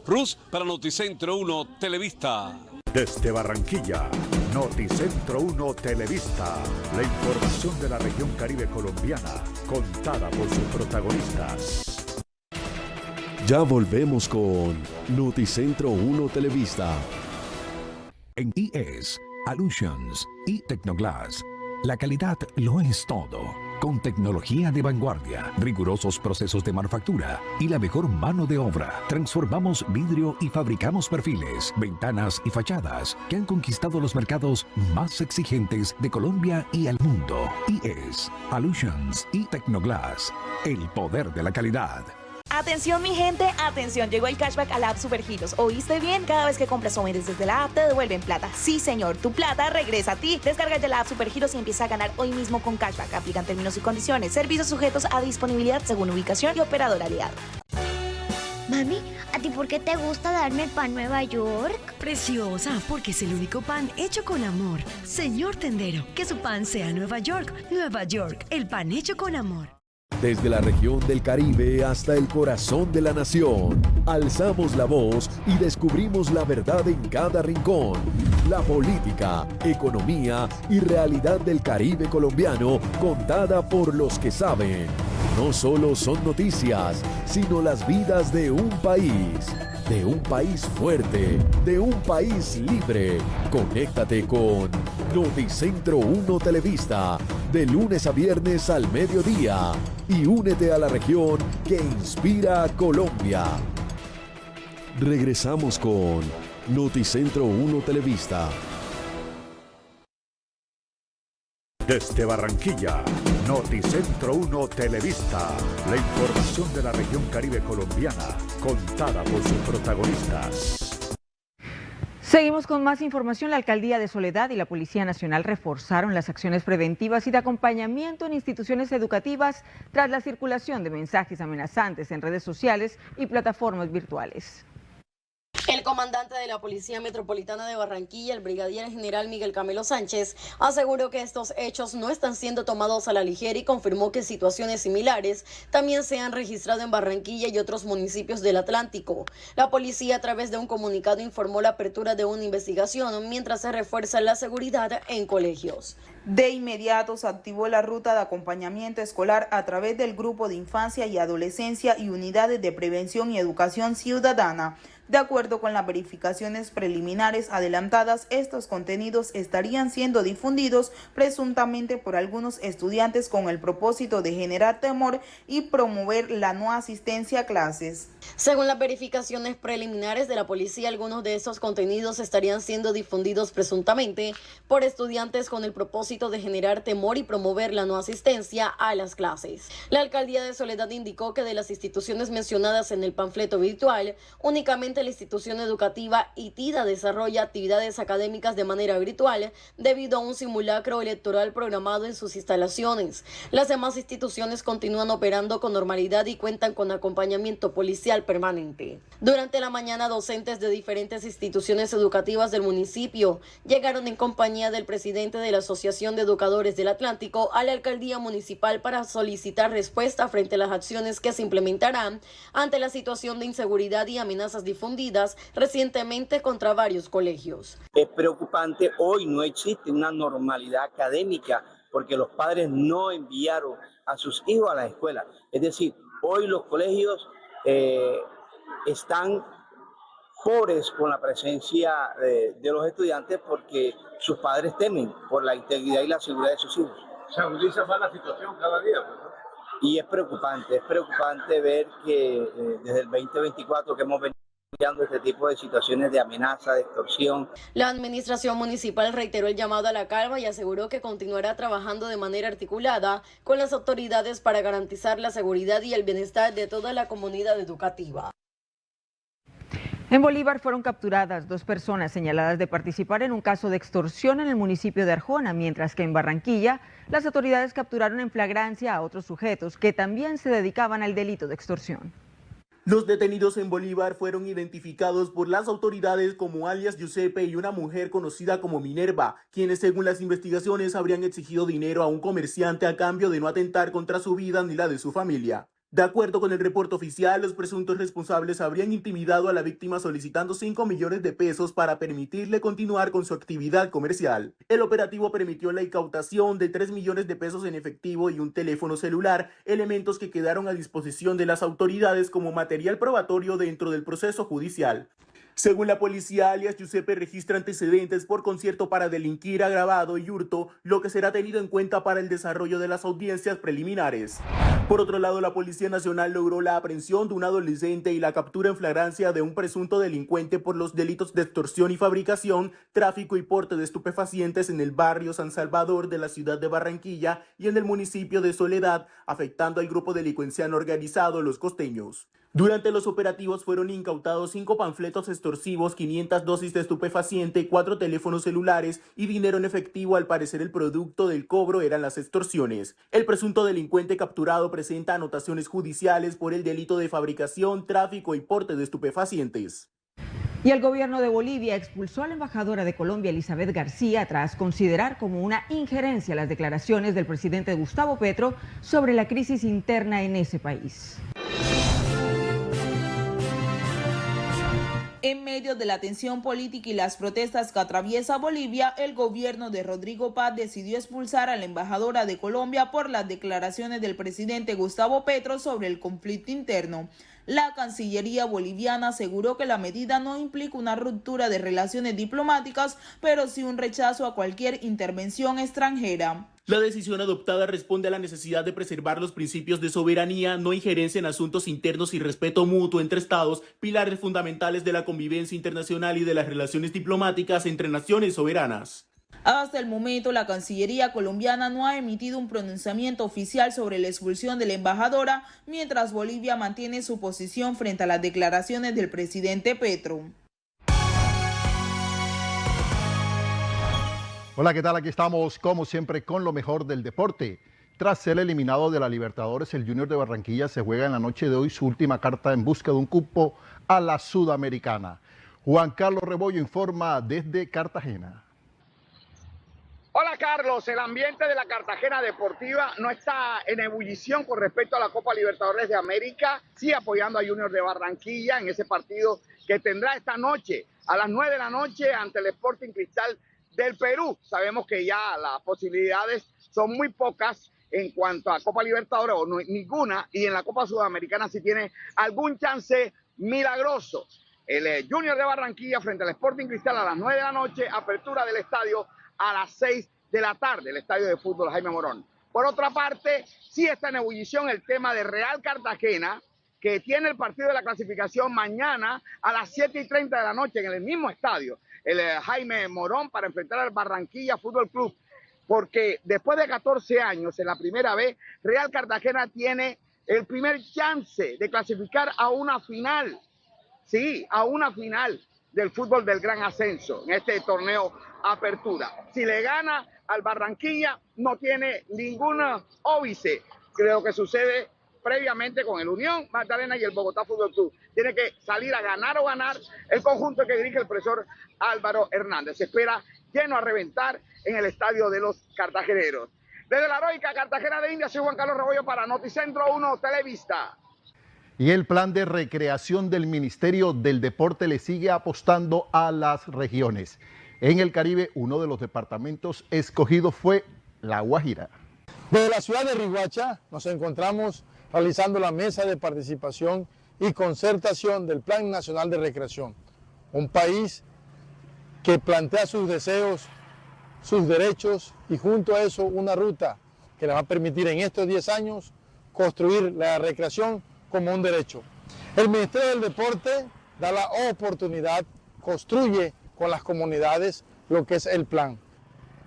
para Noticentro 1 Televista. Desde Barranquilla, Noticentro 1 Televista, la información de la región Caribe colombiana, contada por sus protagonistas. Ya volvemos con Noticentro 1 Televista. En IES, Allusions y Tecnoglass, la calidad lo es todo. Con tecnología de vanguardia, rigurosos procesos de manufactura y la mejor mano de obra, transformamos vidrio y fabricamos perfiles, ventanas y fachadas que han conquistado los mercados más exigentes de Colombia y el mundo. IES, Allusions y Tecnoglass, el poder de la calidad. Atención mi gente, atención, llegó el cashback a la app Supergiros. ¿Oíste bien? Cada vez que compras o vendes desde la app te devuelven plata. Sí señor, tu plata regresa a ti. Descarga ya la app Supergiros y empieza a ganar hoy mismo con cashback. Aplican términos y condiciones. Servicios sujetos a disponibilidad según ubicación y operador aliado. Mami, ¿a ti por qué te gusta darme el pan Nueva York? Preciosa, porque es el único pan hecho con amor. Señor tendero, que su pan sea Nueva York. Nueva York, el pan hecho con amor. Desde la región del Caribe hasta el corazón de la nación, alzamos la voz y descubrimos la verdad en cada rincón. La política, economía y realidad del Caribe colombiano contada por los que saben. No solo son noticias, sino las vidas de un país fuerte, de un país libre. Conéctate con Noticentro 1 Televista, de lunes a viernes al mediodía, y únete a la región que inspira a Colombia. Regresamos con Noticentro 1 Televista. Desde Barranquilla, Noticentro 1 Televista, la información de la región Caribe colombiana, contada por sus protagonistas. Seguimos con más información. La Alcaldía de Soledad y la Policía Nacional reforzaron las acciones preventivas y de acompañamiento en instituciones educativas tras la circulación de mensajes amenazantes en redes sociales y plataformas virtuales. El comandante de la Policía Metropolitana de Barranquilla, el brigadier general Miguel Camilo Sánchez, aseguró que estos hechos no están siendo tomados a la ligera y confirmó que situaciones similares también se han registrado en Barranquilla y otros municipios del Atlántico. La policía, a través de un comunicado, informó la apertura de una investigación mientras se refuerza la seguridad en colegios. De inmediato se activó la ruta de acompañamiento escolar a través del Grupo de Infancia y Adolescencia y Unidades de Prevención y Educación Ciudadana. De acuerdo con las verificaciones preliminares adelantadas, estos contenidos estarían siendo difundidos presuntamente por algunos estudiantes con el propósito de generar temor y promover la no asistencia a clases. Según las verificaciones preliminares de la policía, algunos de estos contenidos estarían siendo difundidos presuntamente por estudiantes con el propósito de generar temor y promover la no asistencia a las clases. La alcaldía de Soledad indicó que de las instituciones mencionadas en el panfleto virtual, únicamente la institución educativa ITIDA desarrolla actividades académicas de manera virtual debido a un simulacro electoral programado en sus instalaciones. Las demás instituciones continúan operando con normalidad y cuentan con acompañamiento policial permanente. Durante la mañana, docentes de diferentes instituciones educativas del municipio llegaron en compañía del presidente de la Asociación de Educadores del Atlántico a la alcaldía municipal para solicitar respuesta frente a las acciones que se implementarán ante la situación de inseguridad y amenazas difundidas recientemente contra varios colegios. Es preocupante, hoy no existe una normalidad académica porque los padres no enviaron a sus hijos a la escuela. Es decir, hoy los colegios están pobres con la presencia de los estudiantes porque sus padres temen por la integridad y la seguridad de sus hijos. Se agudiza más la situación cada día, ¿no? Y es preocupante ver que desde el 2024 que hemos venido este tipo de situaciones de amenaza, de extorsión. La administración municipal reiteró el llamado a la calma y aseguró que continuará trabajando de manera articulada con las autoridades para garantizar la seguridad y el bienestar de toda la comunidad educativa. En Bolívar fueron capturadas 2 personas señaladas de participar en un caso de extorsión en el municipio de Arjona, mientras que en Barranquilla las autoridades capturaron en flagrancia a otros sujetos que también se dedicaban al delito de extorsión. Los detenidos en Bolívar fueron identificados por las autoridades como alias Giuseppe y una mujer conocida como Minerva, quienes según las investigaciones habrían exigido dinero a un comerciante a cambio de no atentar contra su vida ni la de su familia. De acuerdo con el reporte oficial, los presuntos responsables habrían intimidado a la víctima solicitando 5 millones de pesos para permitirle continuar con su actividad comercial. El operativo permitió la incautación de 3 millones de pesos en efectivo y un teléfono celular, elementos que quedaron a disposición de las autoridades como material probatorio dentro del proceso judicial. Según la policía, alias Giuseppe registra antecedentes por concierto para delinquir agravado y hurto, lo que será tenido en cuenta para el desarrollo de las audiencias preliminares. Por otro lado, la Policía Nacional logró la aprehensión de un adolescente y la captura en flagrancia de un presunto delincuente por los delitos de extorsión y fabricación, tráfico y porte de estupefacientes en el barrio San Salvador de la ciudad de Barranquilla y en el municipio de Soledad, afectando al grupo delincuencial organizado Los Costeños. Durante los operativos fueron incautados 5 panfletos extorsivos, 500 dosis de estupefaciente, 4 teléfonos celulares y dinero en efectivo. Al parecer el producto del cobro eran las extorsiones. El presunto delincuente capturado presenta anotaciones judiciales por el delito de fabricación, tráfico y porte de estupefacientes. Y el gobierno de Bolivia expulsó a la embajadora de Colombia, Elizabeth García, tras considerar como una injerencia las declaraciones del presidente Gustavo Petro sobre la crisis interna en ese país. En medio de la tensión política y las protestas que atraviesa Bolivia, el gobierno de Rodrigo Paz decidió expulsar a la embajadora de Colombia por las declaraciones del presidente Gustavo Petro sobre el conflicto interno. La Cancillería boliviana aseguró que la medida no implica una ruptura de relaciones diplomáticas, pero sí un rechazo a cualquier intervención extranjera. La decisión adoptada responde a la necesidad de preservar los principios de soberanía, no injerencia en asuntos internos y respeto mutuo entre estados, pilares fundamentales de la convivencia internacional y de las relaciones diplomáticas entre naciones soberanas. Hasta el momento, la Cancillería colombiana no ha emitido un pronunciamiento oficial sobre la expulsión de la embajadora, mientras Bolivia mantiene su posición frente a las declaraciones del presidente Petro. Hola, ¿qué tal? Aquí estamos, como siempre, con lo mejor del deporte. Tras ser eliminado de la Libertadores, el Junior de Barranquilla se juega en la noche de hoy su última carta en busca de un cupo a la Sudamericana. Juan Carlos Rebollo informa desde Cartagena. Hola Carlos, el ambiente de la Cartagena Deportiva no está en ebullición con respecto a la Copa Libertadores de América, sí apoyando a Junior de Barranquilla en ese partido que tendrá esta noche a las 9 de la noche ante el Sporting Cristal del Perú. Sabemos que ya las posibilidades son muy pocas en cuanto a Copa Libertadores, o no, ninguna, y en la Copa Sudamericana sí tiene algún chance milagroso. El Junior de Barranquilla frente al Sporting Cristal a las 9 de la noche, apertura del estadio a las 6 de la tarde, el estadio de fútbol Jaime Morón. Por otra parte, sí está en ebullición el tema de Real Cartagena, que tiene el partido de la clasificación mañana a las 7:30 de la noche en el mismo estadio, el Jaime Morón, para enfrentar al Barranquilla Fútbol Club, porque después de 14 años en la primera vez, Real Cartagena tiene el primer chance de clasificar a una final, sí, a una final del fútbol del Gran Ascenso en este torneo Apertura. Si le gana al Barranquilla, no tiene ninguna óbice. Creo que sucede previamente con el Unión Magdalena y el Bogotá Fútbol Club. Tiene que salir a ganar o ganar el conjunto que dirige el profesor Álvaro Hernández. Se espera lleno a reventar en el estadio de los cartageneros. Desde la heroica Cartagena de India, soy Juan Carlos Rebollo para Noticentro 1 Televista. Y el plan de recreación del Ministerio del Deporte le sigue apostando a las regiones. En el Caribe, uno de los departamentos escogidos fue La Guajira. Desde la ciudad de Riohacha nos encontramos realizando la mesa de participación y concertación del Plan Nacional de Recreación. Un país que plantea sus deseos, sus derechos y junto a eso una ruta que le va a permitir en estos 10 años construir la recreación como un derecho. El Ministerio del Deporte da la oportunidad, construye con las comunidades lo que es el plan.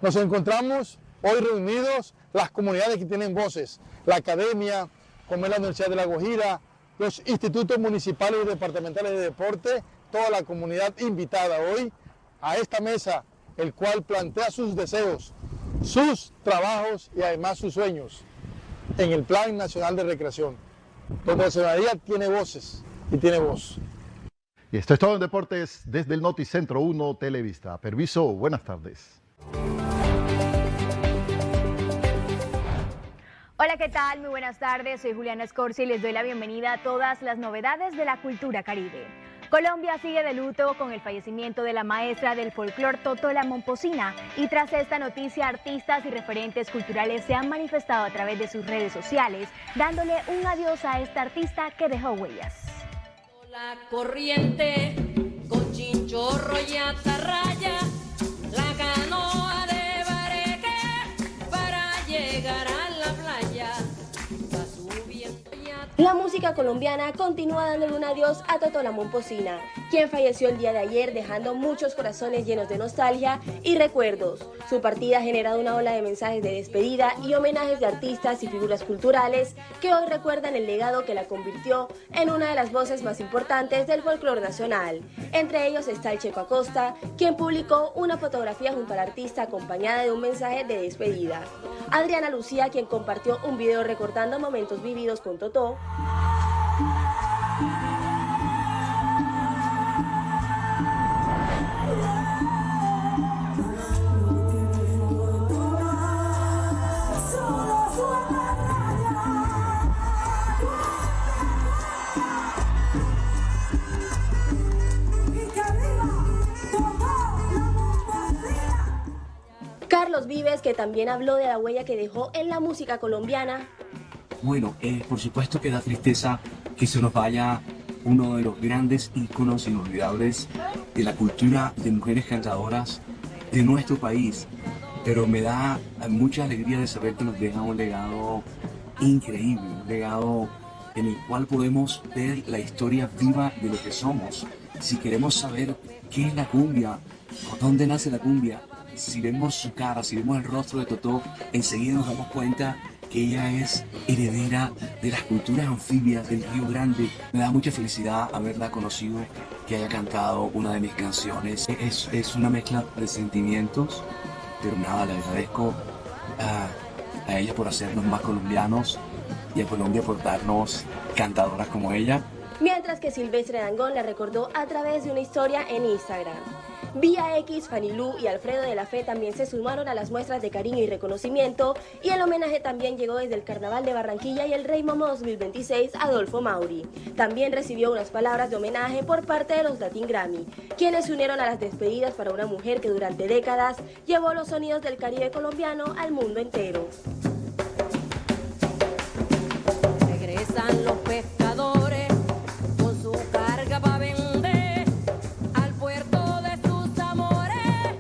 Nos encontramos hoy reunidos las comunidades que tienen voces, la academia, como es la Universidad de La Guajira, los institutos municipales y departamentales de deporte, toda la comunidad invitada hoy a esta mesa, el cual plantea sus deseos, sus trabajos y además sus sueños en el Plan Nacional de Recreación, donde la ciudadanía tiene voces y tiene voz. Y esto es todo en deportes desde el Noticentro 1 Televista. Permiso, buenas tardes. Hola, ¿qué tal? Muy buenas tardes. Soy Juliana Escorcia y les doy la bienvenida a todas las novedades de la cultura caribe. Colombia sigue de luto con el fallecimiento de la maestra del folclor Totola Momposina, y tras esta noticia, artistas y referentes culturales se han manifestado a través de sus redes sociales, dándole un adiós a esta artista que dejó huellas. La corriente con chinchorro y atarraya, la canoa de bareque para llegar a la playa, va subiendo ya. La música colombiana continúa dándole un adiós a Totola Momposina, quien falleció el día de ayer dejando muchos corazones llenos de nostalgia y recuerdos. Su partida ha generado una ola de mensajes de despedida y homenajes de artistas y figuras culturales que hoy recuerdan el legado que la convirtió en una de las voces más importantes del folclore nacional. Entre ellos está el Checo Acosta, quien publicó una fotografía junto al artista acompañada de un mensaje de despedida. Adriana Lucía, quien compartió un video recordando momentos vividos con Totó. Carlos Vives, que también habló de la huella que dejó en la música colombiana. Bueno, por supuesto que da tristeza que se nos vaya uno de los grandes íconos inolvidables de la cultura de mujeres cantadoras de nuestro país, pero me da mucha alegría de saber que nos deja un legado increíble, un legado en el cual podemos ver la historia viva de lo que somos. Si queremos saber qué es la cumbia, o dónde nace la cumbia, si vemos su cara, si vemos el rostro de Totó, enseguida nos damos cuenta que ella es heredera de las culturas anfibias del Río Grande. Me da mucha felicidad haberla conocido, que haya cantado una de mis canciones. Es una mezcla de sentimientos, pero nada, le agradezco a ella por hacernos más colombianos y a Colombia por darnos cantadoras como ella. mientras que Silvestre Dangond la recordó a través de una historia en Instagram. Vía X, Fanny Lu y Alfredo de la Fe también se sumaron a las muestras de cariño y reconocimiento, y el homenaje también llegó desde el Carnaval de Barranquilla y el Rey Momo 2026, Adolfo Mauri. También recibió unas palabras de homenaje por parte de los Latin Grammy, quienes se unieron a las despedidas para una mujer que durante décadas llevó los sonidos del Caribe colombiano al mundo entero. Regresan los pescadores con su carga para vender al puerto de sus amores.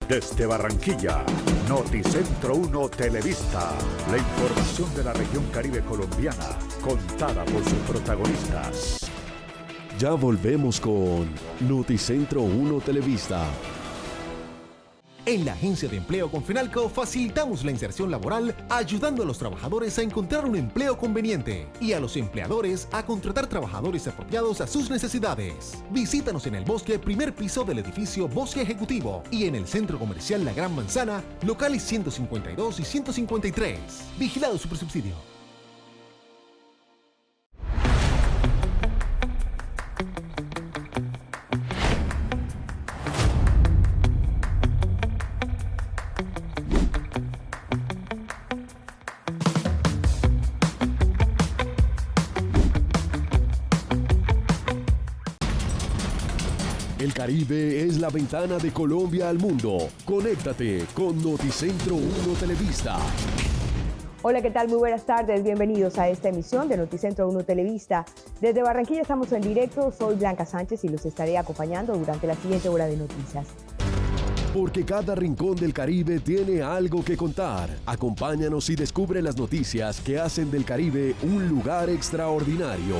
Desde Barranquilla, Noticentro 1 Televista, la información de la región Caribe colombiana, contada por sus protagonistas. Ya volvemos con Noticentro 1 Televista. En la Agencia de Empleo Confenalco facilitamos la inserción laboral ayudando a los trabajadores a encontrar un empleo conveniente y a los empleadores a contratar trabajadores apropiados a sus necesidades. Visítanos en el Bosque, primer piso del edificio Bosque Ejecutivo, y en el Centro Comercial La Gran Manzana, locales 152 y 153. Vigilado Supersubsidio. El Caribe es la ventana de Colombia al mundo. Conéctate con Noticentro 1 Televista. Hola, ¿qué tal? Muy buenas tardes. Bienvenidos a esta emisión de Noticentro 1 Televista. Desde Barranquilla estamos en directo. Soy Blanca Sánchez y los estaré acompañando durante la siguiente hora de noticias. Porque cada rincón del Caribe tiene algo que contar. Acompáñanos y descubre las noticias que hacen del Caribe un lugar extraordinario.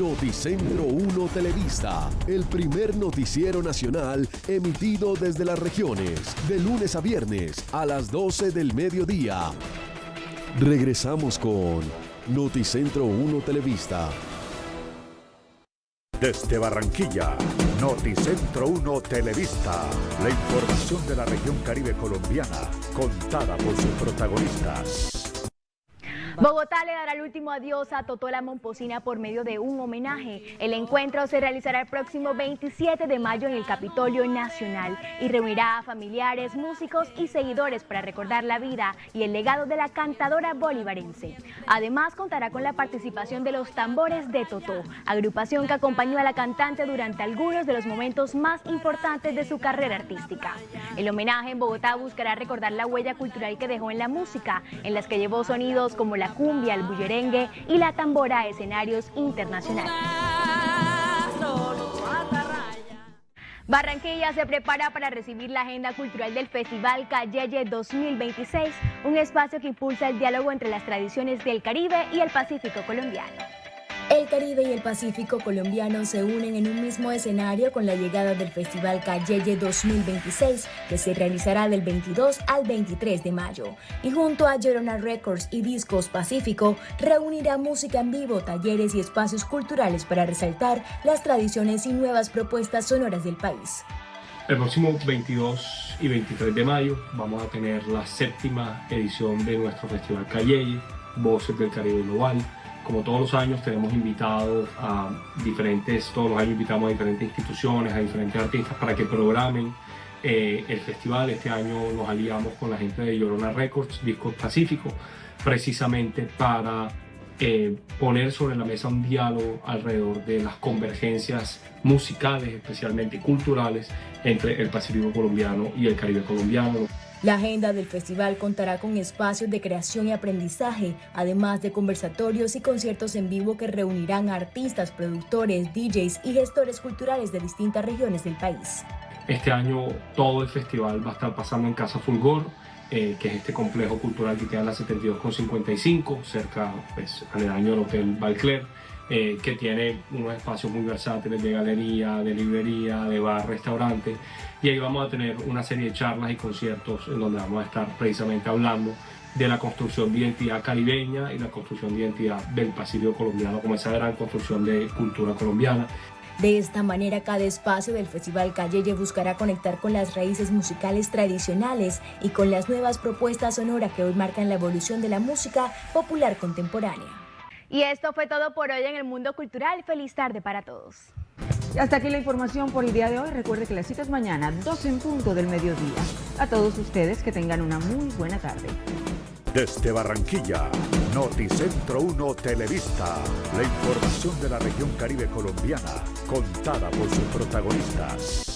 Noticentro 1 Televista, el primer noticiero nacional emitido desde las regiones, de lunes a viernes a las 12 del mediodía. Regresamos con Noticentro 1 Televista. Desde Barranquilla, Noticentro 1 Televista, la información de la región Caribe colombiana, contada por sus protagonistas. Bogotá le dará el último adiós a Totola Momposina por medio de un homenaje. El encuentro se realizará el próximo 27 de mayo en el Capitolio Nacional y reunirá a familiares, músicos y seguidores para recordar la vida y el legado de la cantadora bolivarense. Además, contará con la participación de los Tambores de Totó, agrupación que acompañó a la cantante durante algunos de los momentos más importantes de su carrera artística. El homenaje en Bogotá buscará recordar la huella cultural que dejó en la música, en las que llevó sonidos como la cumbia, el bullerengue y la tambora a escenarios internacionales. Barranquilla se prepara para recibir la agenda cultural del Festival Calleye 2026, un espacio que impulsa el diálogo entre las tradiciones del Caribe y el Pacífico colombiano. El Caribe y el Pacífico colombiano se unen en un mismo escenario con la llegada del Festival Calleye 2026, que se realizará del 22 al 23 de mayo. Y junto a Llorona Records y Discos Pacífico, reunirá música en vivo, talleres y espacios culturales para resaltar las tradiciones y nuevas propuestas sonoras del país. El próximo 22 y 23 de mayo vamos a tener la 7ª edición de nuestro Festival Calleye, Voces del Caribe Global. Como todos los años tenemos invitados todos los años invitamos a diferentes instituciones, a diferentes artistas para que programen el festival. Este año nos aliamos con la gente de Llorona Records, Discos Pacífico, precisamente para poner sobre la mesa un diálogo alrededor de las convergencias musicales, especialmente culturales, entre el Pacífico colombiano y el Caribe colombiano. La agenda del festival contará con espacios de creación y aprendizaje, además de conversatorios y conciertos en vivo que reunirán a artistas, productores, DJs y gestores culturales de distintas regiones del país. Este año todo el festival va a estar pasando en Casa Fulgor, que es este complejo cultural que queda en la 72/55, cerca, aledaño al Hotel Valcler, que tiene unos espacios muy versátiles de galería, de librería, de bar, restaurante, y ahí vamos a tener una serie de charlas y conciertos en donde vamos a estar precisamente hablando de la construcción de identidad caribeña y la construcción de identidad del Pacífico colombiano, como esa gran construcción de cultura colombiana. De esta manera, cada espacio del Festival Calleye buscará conectar con las raíces musicales tradicionales y con las nuevas propuestas sonoras que hoy marcan la evolución de la música popular contemporánea. Y esto fue todo por hoy en el Mundo Cultural. Feliz tarde para todos. Y hasta aquí la información por el día de hoy. Recuerde que la cita es mañana, 12 en punto del mediodía. A todos ustedes que tengan una muy buena tarde. Desde Barranquilla, Noticentro 1 Televista, la información de la región Caribe colombiana, contada por sus protagonistas.